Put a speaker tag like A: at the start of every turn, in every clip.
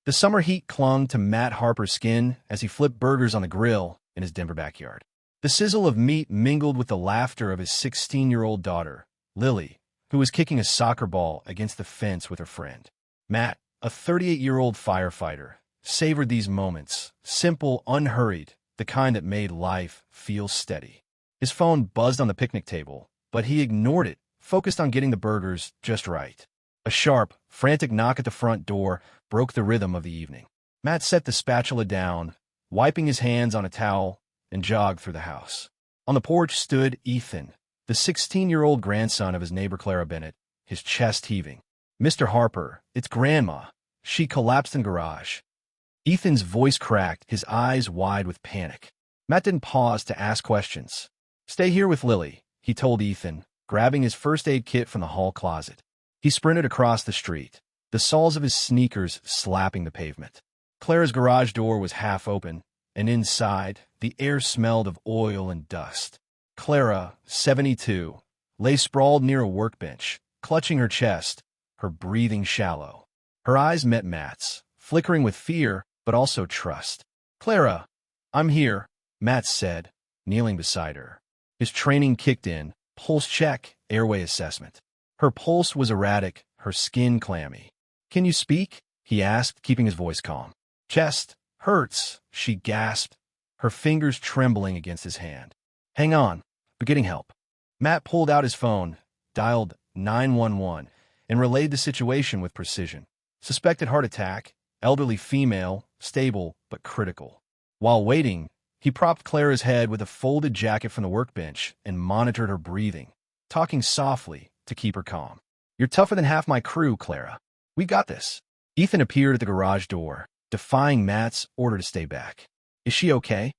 A: The summer heat clung to Matt Harper's skin as he flipped burgers on the grill in his Denver backyard. The sizzle of meat mingled with the laughter of his 16-year-old daughter, Lily, who was kicking a soccer ball against the fence with her friend. Matt, a 38-year-old firefighter, savored these moments, simple, unhurried, the kind that made life feel steady. His phone buzzed on the picnic table, but he ignored it, focused on getting the burgers just right. A sharp, frantic knock at the front door broke the rhythm of the evening. Matt set the spatula down, wiping his hands on a towel, and jogged through the house. On the porch stood Ethan, the 16-year-old grandson of his neighbor Clara Bennett, his chest heaving. "Mr. Harper, it's Grandma." She collapsed in garage. Ethan's voice cracked, his eyes wide with panic. Matt didn't pause to ask questions. "Stay here with Lily," he told Ethan, grabbing his first aid kit from the hall closet. He sprinted across the street, the soles of his sneakers slapping the pavement. Clara's garage door was half open, and inside, the air smelled of oil and dust. Clara, 72, lay sprawled near a workbench, clutching her chest, her breathing shallow. Her eyes met Matt's, flickering with fear, but also trust. "Clara, I'm here," Matt said, kneeling beside her. His training kicked in, pulse check, airway assessment. Her pulse was erratic, her skin clammy. "Can you speak?" he asked, keeping his voice calm. "Chest hurts," she gasped, her fingers trembling against his hand. "Hang on, but getting help." Matt pulled out his phone, dialed 911, and relayed the situation with precision. Suspected heart attack, elderly female, stable but critical. While waiting, he propped Clara's head with a folded jacket from the workbench and monitored her breathing, talking softly to keep her calm. "You're tougher than half my crew, Clara. We got this." Ethan appeared at the garage door, defying Matt's order to stay back. "Is she okay?"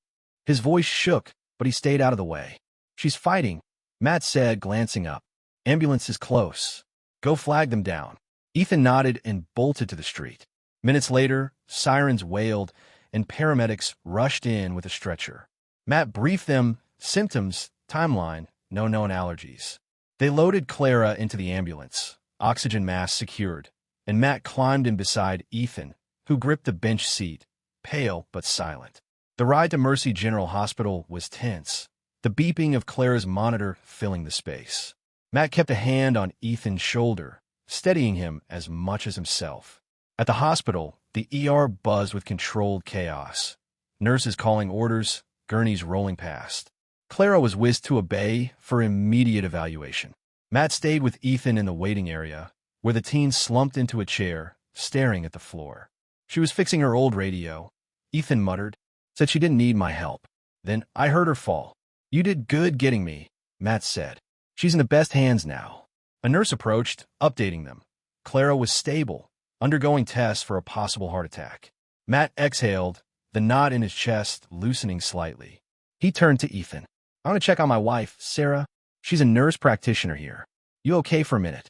A: His voice shook, but he stayed out of the way. "She's fighting," Matt said, glancing up. "Ambulance is close. Go flag them down." Ethan nodded and bolted to the street. Minutes later, sirens wailed, and paramedics rushed in with a stretcher. Matt briefed them, symptoms, timeline, no known allergies. They loaded Clara into the ambulance, oxygen mask secured, and Matt climbed in beside Ethan, who gripped the bench seat, pale but silent. The ride to Mercy General Hospital was tense, the beeping of Clara's monitor filling the space. Matt kept a hand on Ethan's shoulder, steadying him as much as himself. At the hospital, the ER buzzed with controlled chaos. Nurses calling orders, gurneys rolling past. Clara was whisked to a bay for immediate evaluation. Matt stayed with Ethan in the waiting area, where the teen slumped into a chair, staring at the floor. She was fixing her old radio. Ethan muttered, said she didn't need my help. Then I heard her fall. "You did good getting me," Matt said. "She's in the best hands now." A nurse approached, updating them. Clara was stable, undergoing tests for a possible heart attack. Matt exhaled, the knot in his chest loosening slightly. He turned to Ethan. "I want to check on my wife, Sarah. She's a nurse practitioner here. You okay for a minute?"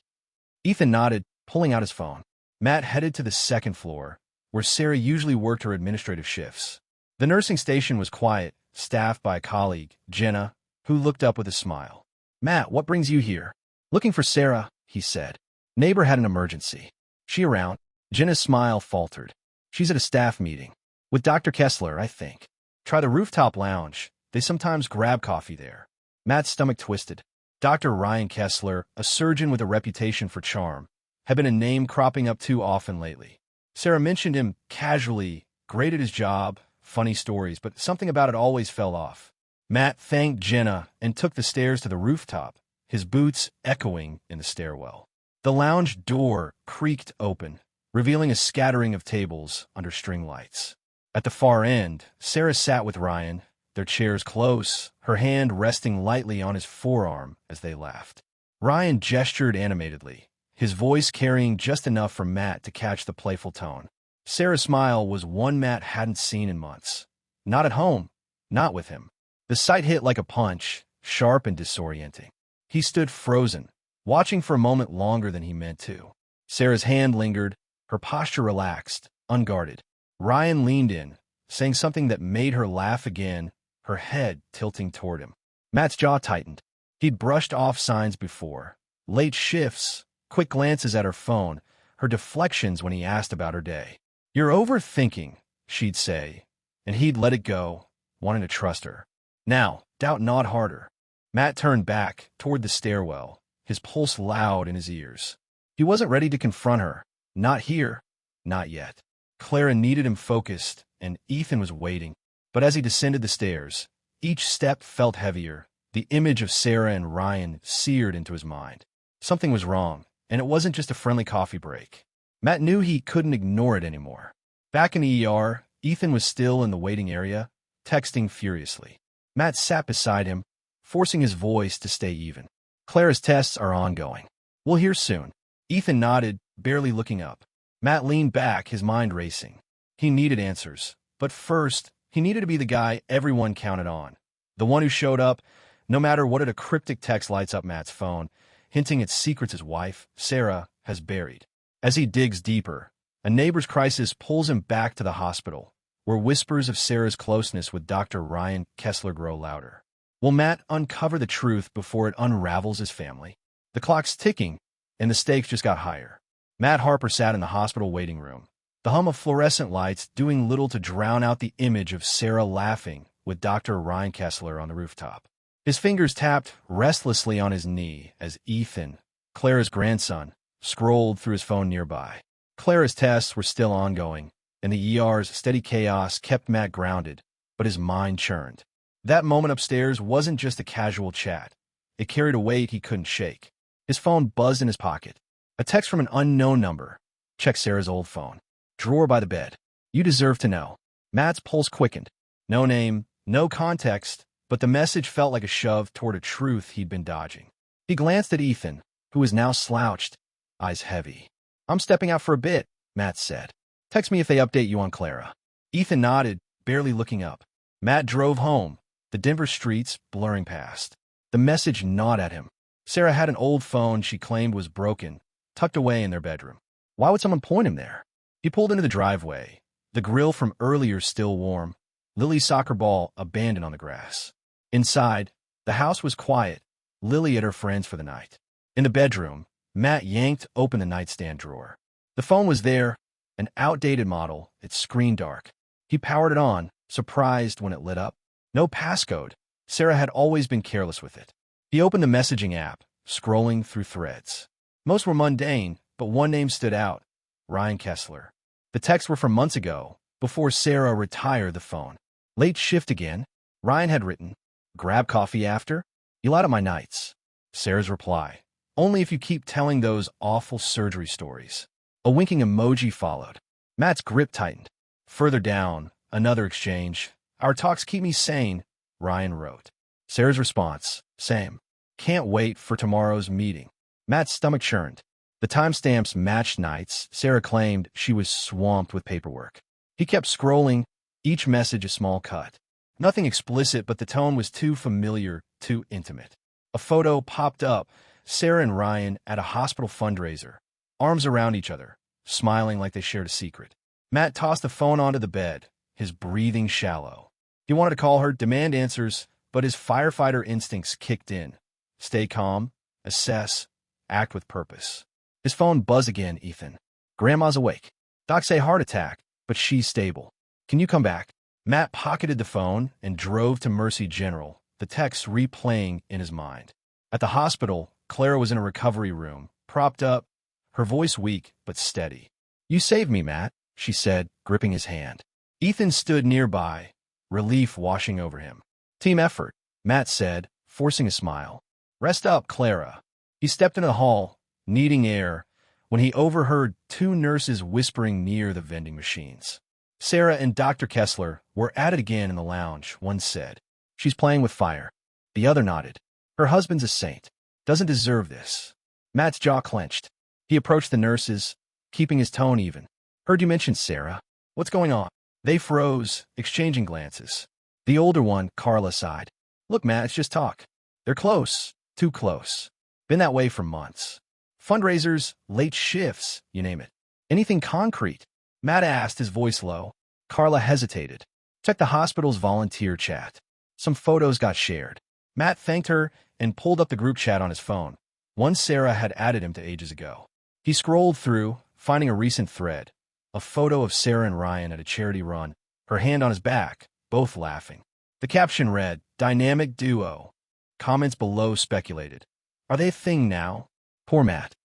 A: Ethan nodded, pulling out his phone. Matt headed to the second floor, where Sarah usually worked her administrative shifts. The nursing station was quiet, staffed by a colleague, Jenna, who looked up with a smile. "Matt, what brings you here?" "Looking for Sarah," he said. "Neighbor had an emergency." "She around?" Jenna's smile faltered. "She's at a staff meeting. With Dr. Kessler, I think. Try the rooftop lounge. They sometimes grab coffee there." Matt's stomach twisted. Dr. Ryan Kessler, a surgeon with a reputation for charm, had been a name cropping up too often lately. Sarah mentioned him casually, great at his job, funny stories, but something about it always fell off. Matt thanked Jenna and took the stairs to the rooftop, his boots echoing in the stairwell. The lounge door creaked open, revealing a scattering of tables under string lights. At the far end, Sarah sat with Ryan, their chairs close, her hand resting lightly on his forearm as they laughed. Ryan gestured animatedly, his voice carrying just enough for Matt to catch the playful tone. Sarah's smile was one Matt hadn't seen in months. Not at home, not with him. The sight hit like a punch, sharp and disorienting. He stood frozen, watching for a moment longer than he meant to. Sarah's hand lingered, her posture relaxed, unguarded. Ryan leaned in, saying something that made her laugh again, her head tilting toward him. Matt's jaw tightened. He'd brushed off signs before. Late shifts, quick glances at her phone, her deflections when he asked about her day. "You're overthinking," she'd say, and he'd let it go, wanting to trust her. "Now, doubt not harder." Matt turned back toward the stairwell, his pulse loud in his ears. He wasn't ready to confront her. Not here. Not yet. Clara needed him focused, and Ethan was waiting. But as he descended the stairs, each step felt heavier. The image of Sarah and Ryan seared into his mind. Something was wrong, and it wasn't just a friendly coffee break. Matt knew he couldn't ignore it anymore. Back in the ER, Ethan was still in the waiting area, texting furiously. Matt sat beside him, forcing his voice to stay even. "Clara's tests are ongoing. We'll hear soon." Ethan nodded, barely looking up. Matt leaned back, his mind racing. He needed answers, but first, he needed to be the guy everyone counted on. The one who showed up, no matter what. A cryptic text lights up Matt's phone, hinting at secrets his wife, Sarah, has buried. As he digs deeper, a neighbor's crisis pulls him back to the hospital, where whispers of Sarah's closeness with Dr. Ryan Kessler grow louder. Will Matt uncover the truth before it unravels his family? The clock's ticking, and the stakes just got higher. Matt Harper sat in the hospital waiting room, the hum of fluorescent lights doing little to drown out the image of Sarah laughing with Dr. Ryan Kessler on the rooftop. His fingers tapped restlessly on his knee as Ethan, Clara's grandson, scrolled through his phone nearby. Clara's tests were still ongoing, and the ER's steady chaos kept Matt grounded, but his mind churned. That moment upstairs wasn't just a casual chat. It carried a weight he couldn't shake. His phone buzzed in his pocket. A text from an unknown number. Check Sarah's old phone. Drawer by the bed. "You deserve to know." Matt's pulse quickened. No name, no context, but the message felt like a shove toward a truth he'd been dodging. He glanced at Ethan, who was now slouched, eyes heavy. "I'm stepping out for a bit," Matt said. "Text me if they update you on Clara." Ethan nodded, barely looking up. Matt drove home, the Denver streets blurring past. The message gnawed at him. Sarah had an old phone she claimed was broken, tucked away in their bedroom. Why would someone point him there? He pulled into the driveway, the grill from earlier still warm, Lily's soccer ball abandoned on the grass. Inside, the house was quiet, Lily at her friends for the night. In the bedroom, Matt yanked open the nightstand drawer. The phone was there, an outdated model, its screen dark. He powered it on, surprised when it lit up. No passcode. Sarah had always been careless with it. He opened the messaging app, scrolling through threads. Most were mundane, but one name stood out, Ryan Kessler. The texts were from months ago, before Sarah retired the phone. "Late shift again," Ryan had written. "Grab coffee after? You light up my nights." Sarah's reply, "Only if you keep telling those awful surgery stories." A winking emoji followed. Matt's grip tightened. Further down, another exchange. "Our talks keep me sane," Ryan wrote. Sarah's response, "Same. Can't wait for tomorrow's meeting." Matt's stomach churned. The timestamps matched nights. Sarah claimed she was swamped with paperwork. He kept scrolling, each message a small cut. Nothing explicit, but the tone was too familiar, too intimate. A photo popped up, Sarah and Ryan at a hospital fundraiser, arms around each other, smiling like they shared a secret. Matt tossed the phone onto the bed, his breathing shallow. He wanted to call her, demand answers, but his firefighter instincts kicked in. Stay calm, assess, act with purpose. His phone buzzed again, "Ethan. Grandma's awake. Docs say heart attack, but she's stable. Can you come back?" Matt pocketed the phone and drove to Mercy General, the text replaying in his mind. At the hospital, Clara was in a recovery room, propped up, her voice weak but steady. "You saved me, Matt," she said, gripping his hand. Ethan stood nearby, relief washing over him. "Team effort," Matt said, forcing a smile. "Rest up, Clara." He stepped into the hall, needing air, when he overheard two nurses whispering near the vending machines. Sarah and Dr. Kessler were at it again in the lounge, one said. "She's playing with fire." The other nodded. "Her husband's a saint. Doesn't deserve this." Matt's jaw clenched. He approached the nurses, keeping his tone even. "Heard you mention Sarah. What's going on?" They froze, exchanging glances. The older one, Carla, sighed. "Look, Matt, it's just talk. They're close, too close. Been that way for months. Fundraisers, late shifts, you name it. Anything concrete?" Matt asked, his voice low. Carla hesitated. "Check the hospital's volunteer chat. Some photos got shared." Matt thanked her and pulled up the group chat on his phone. One Sarah had added him to ages ago. He scrolled through, finding a recent thread. a photo of Sarah and Ryan at a charity run, her hand on his back, both laughing. The caption read, "Dynamic duo." Comments below speculated. Are they a thing now? Poor Matt.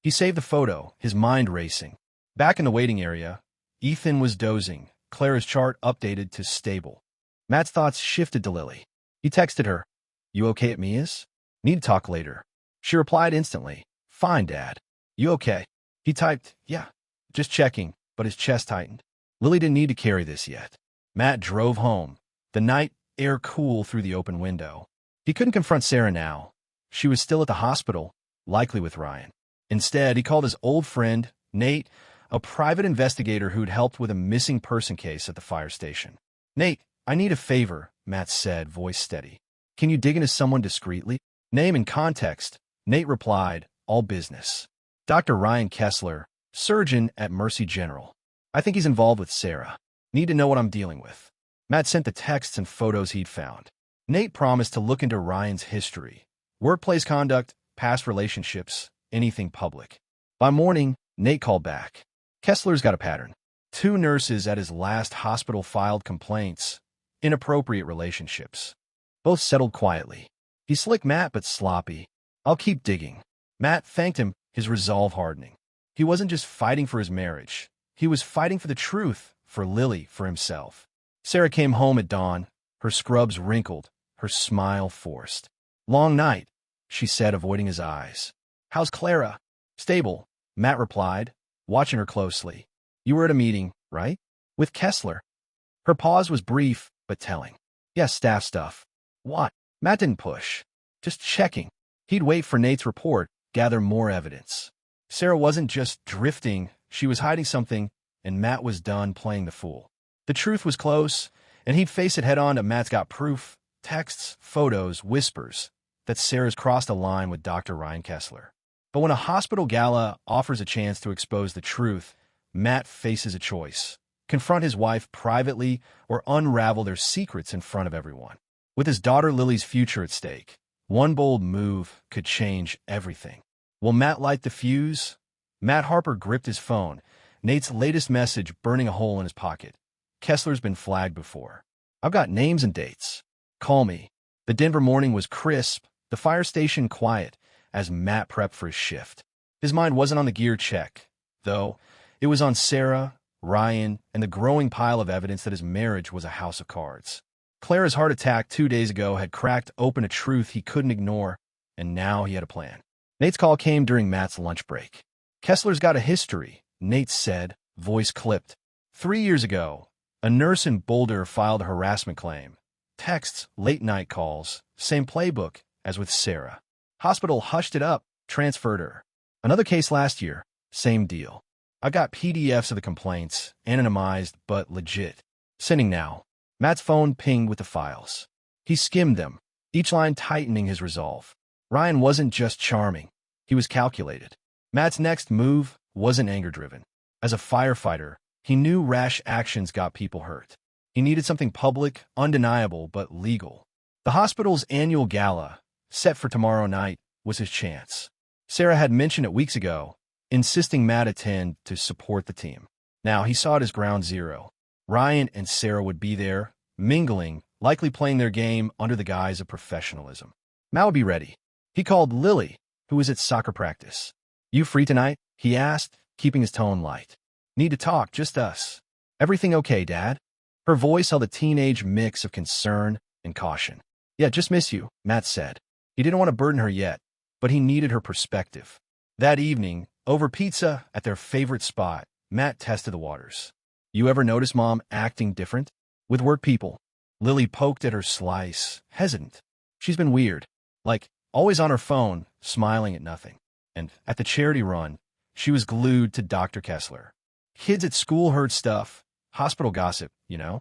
A: He saved the photo, his mind racing. Back in the waiting area, Ethan was dozing, Clara's chart updated to stable. Matt's thoughts shifted to Lily. He texted her, "You okay at Mia's? Need to talk later." She replied instantly, "Fine, Dad. You okay?" He typed, "Yeah, just checking," but his chest tightened. Lily didn't need to carry this yet. Matt drove home, the night air cool through the open window. He couldn't confront Sarah now. She was still at the hospital, likely with Ryan. Instead, he called his old friend, Nate, a private investigator who'd helped with a missing person case at the fire station. "Nate, I need a favor," Matt said, voice steady. "Can you dig into someone discreetly?" Name and context. Nate replied, "All business. Dr. Ryan Kessler, surgeon at Mercy General. I think he's involved with Sarah. Need to know what I'm dealing with." Matt sent the texts and photos he'd found. Nate promised to look into Ryan's history, workplace conduct, past relationships, anything public. By morning, Nate called back. Kessler's got a pattern. 2 nurses at his last hospital filed complaints, inappropriate relationships. Both settled quietly. He's slick Matt, but sloppy. "I'll keep digging." Matt thanked him, his resolve hardening. He wasn't just fighting for his marriage. He was fighting for the truth, for Lily, for himself. Sarah came home at dawn, her scrubs wrinkled, her smile forced. "Long night," she said, avoiding his eyes. "How's Clara?" "Stable," Matt replied, watching her closely. "You were at a meeting, right? With Kessler?" Her pause was brief, but telling. "Yes, staff stuff." "What?" Matt didn't push. Just checking. He'd wait for Nate's report, gather more evidence. Sarah wasn't just drifting, she was hiding something, and Matt was done playing the fool. The truth was close, and he'd face it head-on. To Matt's got proof, texts, photos, whispers, that Sarah's crossed a line with Dr. Ryan Kessler. But when a hospital gala offers a chance to expose the truth, Matt faces a choice: confront his wife privately or unravel their secrets in front of everyone. With his daughter Lily's future at stake, one bold move could change everything. Will Matt light the fuse? Matt Harper gripped his phone, Nate's latest message burning a hole in his pocket. "Kessler's been flagged before. I've got names and dates. Call me." The Denver morning was crisp, the fire station quiet, as Matt prepped for his shift. His mind wasn't on the gear check, though. It was on Sarah, Ryan, and the growing pile of evidence that his marriage was a house of cards. Clara's heart attack 2 days ago had cracked open a truth he couldn't ignore, and now he had a plan. Nate's call came during Matt's lunch break. "Kessler's got a history," Nate said, voice clipped. 3 years ago, a nurse in Boulder filed a harassment claim. Texts, late-night calls, same playbook as with Sarah. Hospital hushed it up, transferred her. Another case last year, same deal. I got PDFs of the complaints, anonymized but legit. Sending now. Matt's phone pinged with the files. He skimmed them, each line tightening his resolve. Ryan wasn't just charming. He was calculated. Matt's next move wasn't anger-driven. As a firefighter, he knew rash actions got people hurt. He needed something public, undeniable, but legal. The hospital's annual gala, set for tomorrow night, was his chance. Sarah had mentioned it weeks ago, insisting Matt attend to support the team. Now he saw it as ground zero. Ryan and Sarah would be there, mingling, likely playing their game under the guise of professionalism. Matt would be ready. He called Lily, who was at soccer practice. "You free tonight?" he asked, keeping his tone light. "Need to talk, just us." "Everything okay, Dad?" Her voice held a teenage mix of concern and caution. "Yeah, just miss you," Matt said. He didn't want to burden her yet, but he needed her perspective. That evening, over pizza at their favorite spot, Matt tested the waters. "You ever notice Mom acting different? With work people?" Lily poked at her slice, hesitant. "She's been weird. Like, always on her phone, smiling at nothing. And at the charity run, she was glued to Dr. Kessler. Kids at school heard stuff. Hospital gossip, you know?"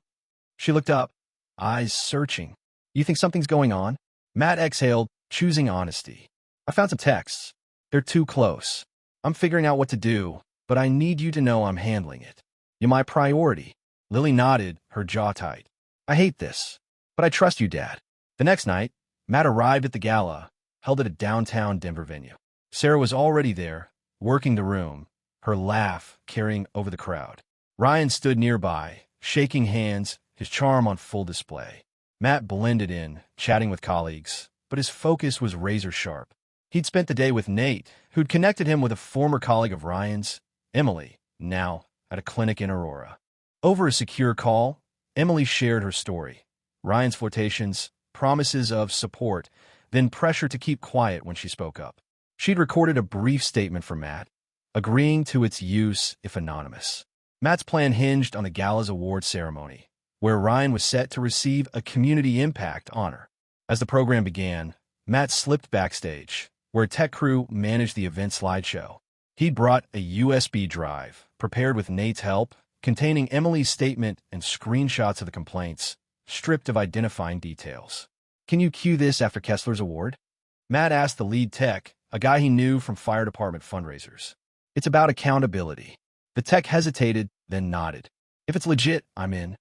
A: She looked up, eyes searching. "You think something's going on?" Matt exhaled, choosing honesty. "I found some texts. They're too close. I'm figuring out what to do, but I need you to know I'm handling it. You're my priority." Lily nodded, her jaw tight. "I hate this, but I trust you, Dad." The next night, Matt arrived at the gala, held at a downtown Denver venue. Sarah was already there, working the room, her laugh carrying over the crowd. Ryan stood nearby, shaking hands, his charm on full display. Matt blended in, chatting with colleagues, but his focus was razor-sharp. He'd spent the day with Nate, who'd connected him with a former colleague of Ryan's, Emily, now at a clinic in Aurora. Over a secure call, Emily shared her story. Ryan's flirtations, promises of support, then pressure to keep quiet when she spoke up. She'd recorded a brief statement for Matt, agreeing to its use if anonymous. Matt's plan hinged on the gala's award ceremony, where Ryan was set to receive a Community Impact honor. As the program began, Matt slipped backstage, where a tech crew managed the event slideshow. He'd brought a USB drive, prepared with Nate's help, containing Emily's statement and screenshots of the complaints, stripped of identifying details. "Can you cue this after Kessler's award?" Matt asked the lead tech, a guy he knew from fire department fundraisers. "It's about accountability." The tech hesitated, then nodded. "If it's legit, I'm in."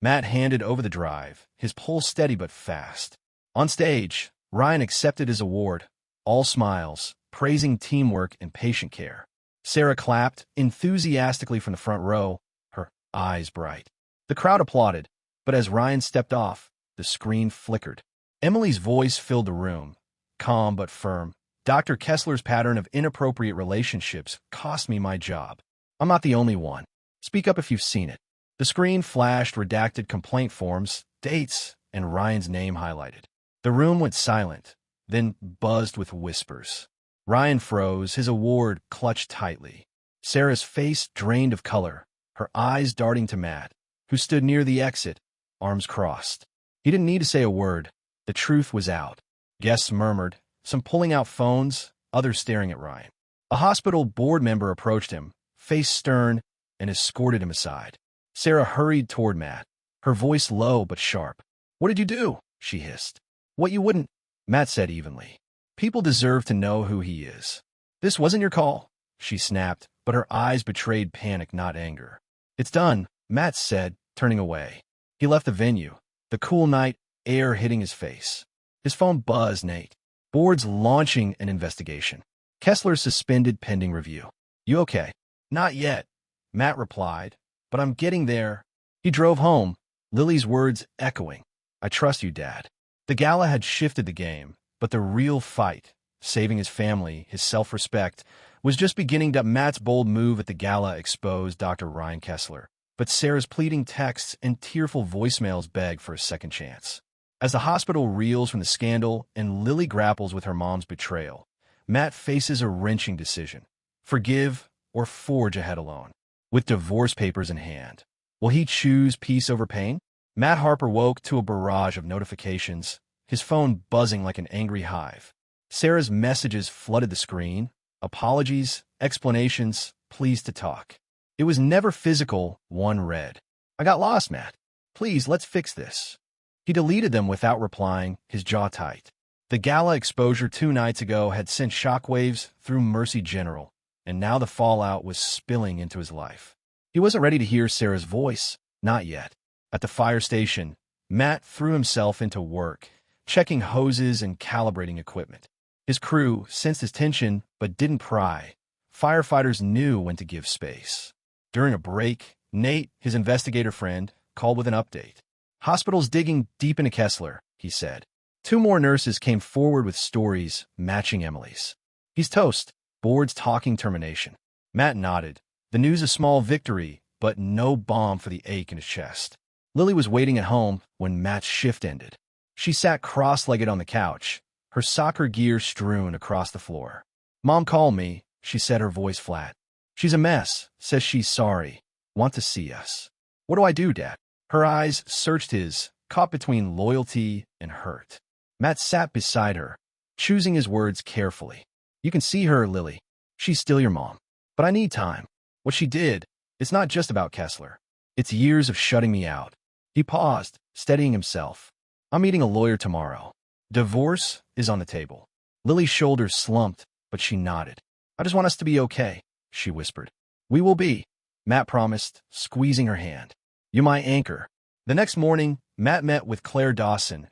A: Matt handed over the drive, his pulse steady but fast. On stage, Ryan accepted his award, all smiles, praising teamwork and patient care. Sarah clapped enthusiastically from the front row, her eyes bright. The crowd applauded, but as Ryan stepped off, the screen flickered. Emily's voice filled the room, calm but firm. "Dr. Kessler's pattern of inappropriate relationships cost me my job. I'm not the only one. Speak up if you've seen it." The screen flashed redacted complaint forms, dates, and Ryan's name highlighted. The room went silent, then buzzed with whispers. Ryan froze, his award clutched tightly. Sarah's face drained of color, her eyes darting to Matt, who stood near the exit, arms crossed. He didn't need to say a word. The truth was out. Guests murmured, some pulling out phones, others staring at Ryan. A hospital board member approached him, face stern, and escorted him aside. Sarah hurried toward Matt, her voice low but sharp. "What did you do?" she hissed. "What you wouldn't," Matt said evenly. "People deserve to know who he is." "This wasn't your call," she snapped, but her eyes betrayed panic, not anger. "It's done," Matt said, turning away. He left the venue, the cool night air hitting his face. His phone buzzed. Nate. "Board's launching an investigation. Kessler suspended pending review." "You okay?" "Not yet," Matt replied, "but I'm getting there." He drove home, Lily's words echoing. "I trust you, Dad." The gala had shifted the game, but the real fight, saving his family, his self-respect, was just beginning. Matt's bold move at the gala exposed Dr. Ryan Kessler, but Sarah's pleading texts and tearful voicemails beg for a second chance. As the hospital reels from the scandal and Lily grapples with her mom's betrayal, Matt faces a wrenching decision: forgive or forge ahead alone. With divorce papers in hand, will he choose peace over pain? Matt Harper woke to a barrage of notifications, his phone buzzing like an angry hive. Sarah's messages flooded the screen: apologies, explanations, pleas to talk. It was never physical. One read, "I got lost, Matt. Please, let's fix this." He deleted them without replying, his jaw tight. The gala exposure 2 nights ago had sent shockwaves through Mercy General, and now the fallout was spilling into his life. He wasn't ready to hear Sarah's voice, not yet. At the fire station, Matt threw himself into work, checking hoses and calibrating equipment. His crew sensed his tension but didn't pry. Firefighters knew when to give space. During a break, Nate, his investigator friend, called with an update. "Hospital's digging deep into Kessler," he said. 2 more nurses came forward with stories matching Emily's. "He's toast. Board's talking termination." Matt nodded. The news a small victory, but no balm for the ache in his chest. Lily was waiting at home when Matt's shift ended. She sat cross-legged on the couch, her soccer gear strewn across the floor. "Mom called me," she said, her voice flat. "She's a mess, says she's sorry. Want to see us." "What do I do, Dad?" Her eyes searched his, caught between loyalty and hurt. Matt sat beside her, choosing his words carefully. "You can see her, Lily. She's still your mom. But I need time. What she did, it's not just about Kessler. It's years of shutting me out." He paused, steadying himself. "I'm meeting a lawyer tomorrow. Divorce is on the table." Lily's shoulders slumped, but she nodded. "I just want us to be okay," she whispered. "We will be," Matt promised, squeezing her hand. "You my anchor." The next morning, Matt met with Claire Dawson,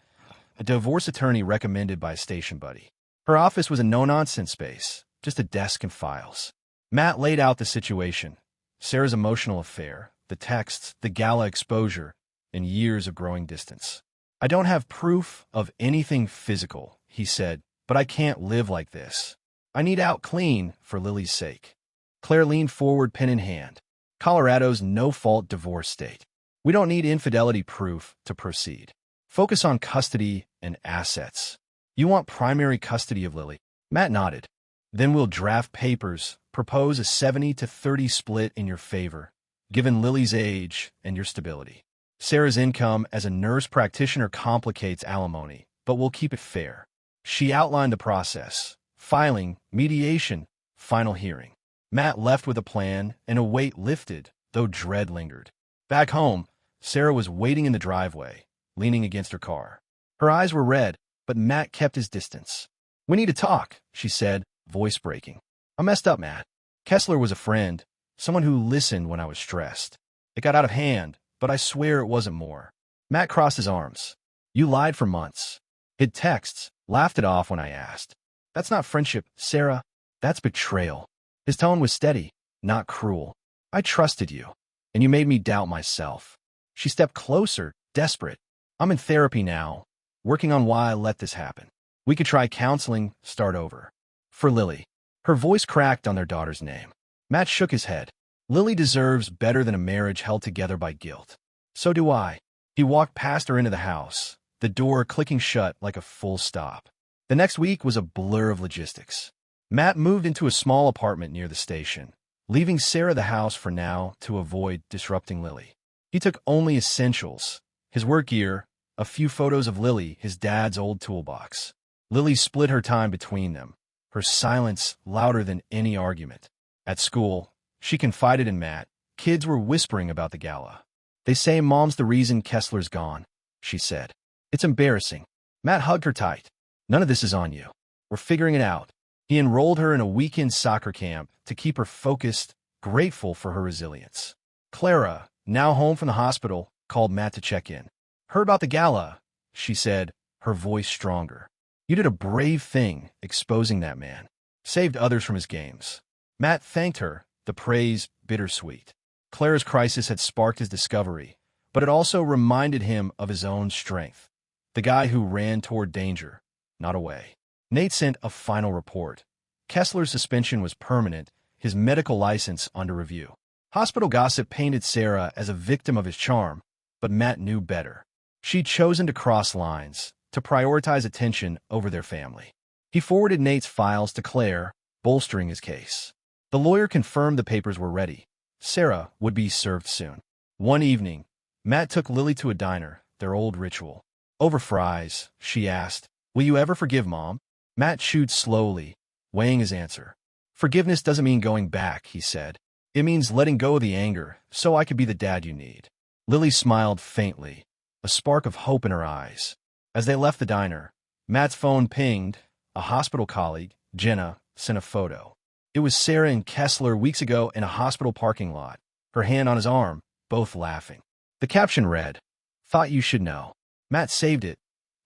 A: a divorce attorney recommended by a station buddy. Her office was a no-nonsense space, just a desk and files. Matt laid out the situation: Sarah's emotional affair, the texts, the gala exposure, and years of growing distance. I don't have proof of anything physical, he said, but I can't live like this. I need out clean for Lily's sake. Claire leaned forward, pen in hand. Colorado's no-fault divorce state. We don't need infidelity proof to proceed. Focus on custody and assets. You want primary custody of Lily? Matt nodded. Then we'll draft papers, propose a 70-30 split in your favor, given Lily's age and your stability. Sarah's income as a nurse practitioner complicates alimony, but we'll keep it fair. She outlined the process: filing, mediation, final hearing. Matt left with a plan, and a weight lifted, though dread lingered. Back home, Sarah was waiting in the driveway, leaning against her car. Her eyes were red, but Matt kept his distance. "We need to talk," she said, voice breaking. "I messed up, Matt. Kessler was a friend, someone who listened when I was stressed. It got out of hand, but I swear it wasn't more." Matt crossed his arms. "You lied for months. Hid texts, laughed it off when I asked. That's not friendship, Sarah. That's betrayal." His tone was steady, not cruel. "I trusted you, and you made me doubt myself." She stepped closer, desperate. "I'm in therapy now, working on why I let this happen. We could try counseling, start over. For Lily." Her voice cracked on their daughter's name. Matt shook his head. "Lily deserves better than a marriage held together by guilt." "So do I." He walked past her into the house, the door clicking shut like a full stop. The next week was a blur of logistics. Matt moved into a small apartment near the station, leaving Sarah the house for now to avoid disrupting Lily. He took only essentials: his work gear, a few photos of Lily, his dad's old toolbox. Lily split her time between them, her silence louder than any argument. At school, she confided in Matt. Kids were whispering about the gala. "They say Mom's the reason Kessler's gone," she said. "It's embarrassing." Matt hugged her tight. "None of this is on you. We're figuring it out." He enrolled her in a weekend soccer camp to keep her focused, grateful for her resilience. Clara, now home from the hospital, called Matt to check in. "Heard about the gala," she said, her voice stronger. "You did a brave thing, exposing that man. Saved others from his games." Matt thanked her, the praise bittersweet. Clara's crisis had sparked his discovery, but it also reminded him of his own strength. The guy who ran toward danger, not away. Nate sent a final report. Kessler's suspension was permanent, his medical license under review. Hospital gossip painted Sarah as a victim of his charm, but Matt knew better. She'd chosen to cross lines, to prioritize attention over their family. He forwarded Nate's files to Claire, bolstering his case. The lawyer confirmed the papers were ready. Sarah would be served soon. One evening, Matt took Lily to a diner, their old ritual. "Over fries," she asked. "Will you ever forgive Mom?" Matt chewed slowly, weighing his answer. "Forgiveness doesn't mean going back," he said. "It means letting go of the anger, so I could be the dad you need." Lily smiled faintly, a spark of hope in her eyes. As they left the diner, Matt's phone pinged. A hospital colleague, Jenna, sent a photo. It was Sarah and Kessler weeks ago in a hospital parking lot, her hand on his arm, both laughing. The caption read, "Thought you should know." Matt saved it,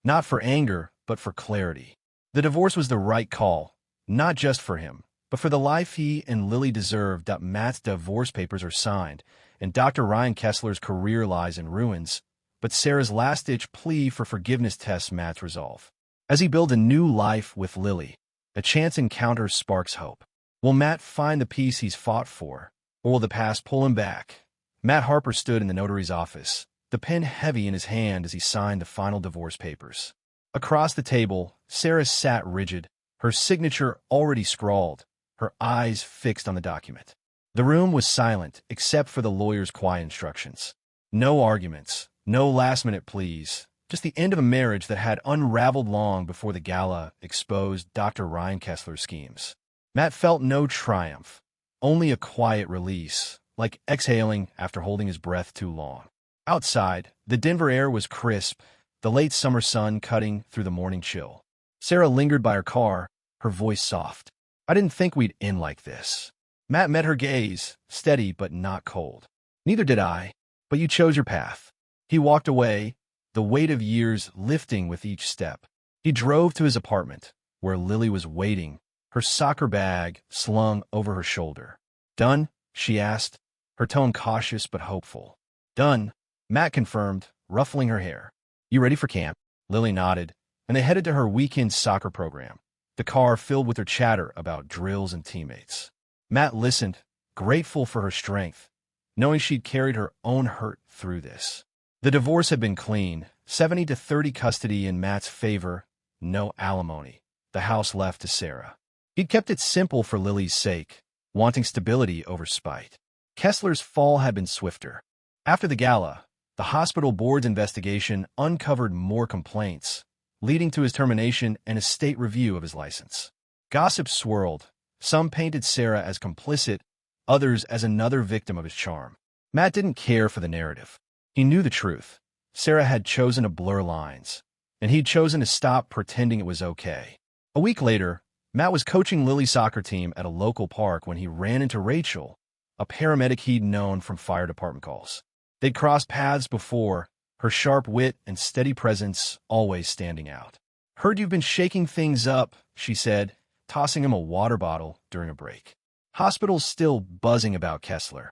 A: not for anger, but for clarity. The divorce was the right call, not just for him, but for the life he and Lily deserved. Matt's divorce papers are signed, and Dr. Ryan Kessler's career lies in ruins, but Sarah's last-ditch plea for forgiveness tests Matt's resolve. As he builds a new life with Lily, a chance encounter sparks hope. Will Matt find the peace he's fought for, or will the past pull him back? Matt Harper stood in the notary's office, the pen heavy in his hand as he signed the final divorce papers. Across the table, Sarah sat rigid, her signature already scrawled, her eyes fixed on the document. The room was silent except for the lawyer's quiet instructions. No arguments, no last-minute pleas, just the end of a marriage that had unraveled long before the gala exposed Dr. Ryan Kessler's schemes. Matt felt no triumph, only a quiet release, like exhaling after holding his breath too long. Outside, the Denver air was crisp, the late summer sun cutting through the morning chill. Sarah lingered by her car, her voice soft. "I didn't think we'd end like this." Matt met her gaze, steady but not cold. "Neither did I, but you chose your path." He walked away, the weight of years lifting with each step. He drove to his apartment, where Lily was waiting, her soccer bag slung over her shoulder. "Done?" she asked, her tone cautious but hopeful. Done, Matt confirmed, ruffling her hair. You ready for camp? Lily nodded, and they headed to her weekend soccer program, the car filled with her chatter about drills and teammates. Matt listened, grateful for her strength, knowing she'd carried her own hurt through this. The divorce had been clean, 70-30 custody in Matt's favor, no alimony. The house left to Sarah. He'd kept it simple for Lily's sake, wanting stability over spite. Kessler's fall had been swifter. After the gala, the hospital board's investigation uncovered more complaints, leading to his termination and a state review of his license. Gossip swirled. Some painted Sarah as complicit, others as another victim of his charm. Matt didn't care for the narrative. He knew the truth. Sarah had chosen to blur lines, and he'd chosen to stop pretending it was okay. A week later, Matt was coaching Lily's soccer team at a local park when he ran into Rachel, a paramedic he'd known from fire department calls. They'd crossed paths before, her sharp wit and steady presence always standing out. Heard you've been shaking things up, she said, tossing him a water bottle during a break. Hospital's still buzzing about Kessler.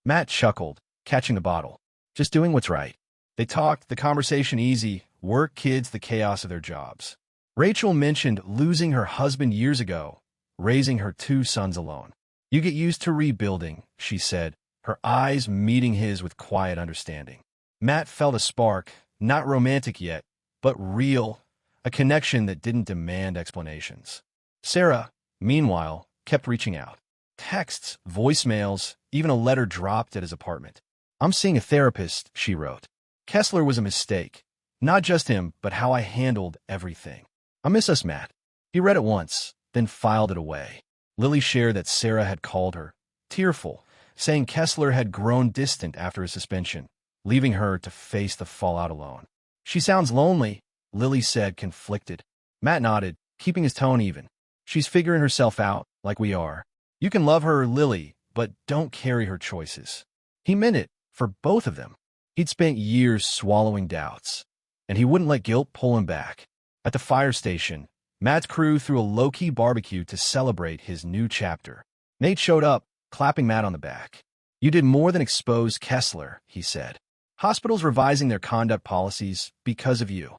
A: Matt chuckled, catching the bottle. Just doing what's right. They talked, the conversation easy, work, kids, the chaos of their jobs. Rachel mentioned losing her husband years ago, raising her 2 sons alone. You get used to rebuilding, she said, her eyes meeting his with quiet understanding. Matt felt a spark, not romantic yet, but real, a connection that didn't demand explanations. Sarah, meanwhile, kept reaching out. Texts, voicemails, even a letter dropped at his apartment. I'm seeing a therapist, she wrote. Kessler was a mistake. Not just him, but how I handled everything. I miss us, Matt. He read it once, then filed it away. Lily shared that Sarah had called her, tearful, saying Kessler had grown distant after his suspension, leaving her to face the fallout alone. She sounds lonely, Lily said, conflicted. Matt nodded, keeping his tone even. She's figuring herself out, like we are. You can love her, Lily, but don't carry her choices. He meant it, for both of them. He'd spent years swallowing doubts, and he wouldn't let guilt pull him back. At the fire station, Matt's crew threw a low-key barbecue to celebrate his new chapter. Nate showed up, clapping Matt on the back. You did more than expose Kessler, he said. Hospitals revising their conduct policies because of you.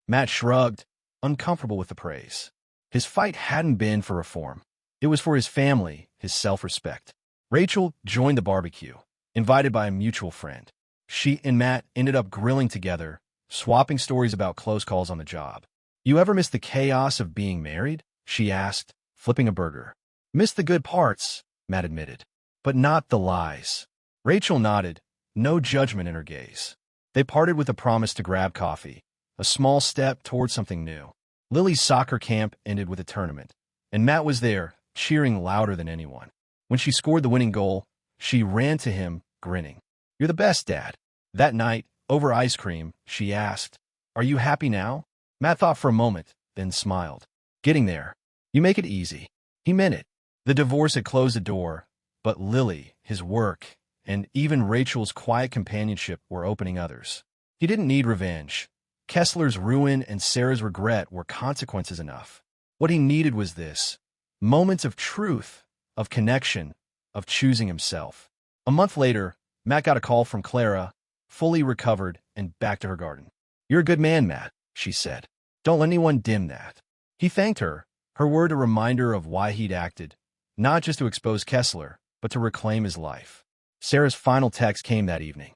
A: Matt shrugged, uncomfortable with the praise. His fight hadn't been for reform. It was for his family, his self-respect. Rachel joined the barbecue, invited by a mutual friend. She and Matt ended up grilling together, swapping stories about close calls on the job. You ever miss the chaos of being married? She asked, flipping a burger. Miss the good parts, Matt admitted, but not the lies. Rachel nodded, no judgment in her gaze. They parted with a promise to grab coffee, a small step toward something new. Lily's soccer camp ended with a tournament, and Matt was there, cheering louder than anyone. When she scored the winning goal, she ran to him, grinning. You're the best, Dad. That night, over ice cream, she asked, Are you happy now? Matt thought for a moment, then smiled. Getting there. You make it easy. He meant it. The divorce had closed the door, but Lily, his work, and even Rachel's quiet companionship were opening others. He didn't need revenge. Kessler's ruin and Sarah's regret were consequences enough. What he needed was this. Moments of truth, of connection, of choosing himself. A month later, Matt got a call from Clara, fully recovered and back to her garden. You're a good man, Matt, she said. Don't let anyone dim that. He thanked her, her word a reminder of why he'd acted, not just to expose Kessler, but to reclaim his life. Sarah's final text came that evening.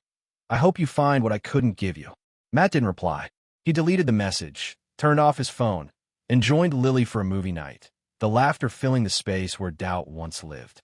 A: I hope you find what I couldn't give you. Matt didn't reply. He deleted the message, turned off his phone, and joined Lily for a movie night, the laughter filling the space where doubt once lived.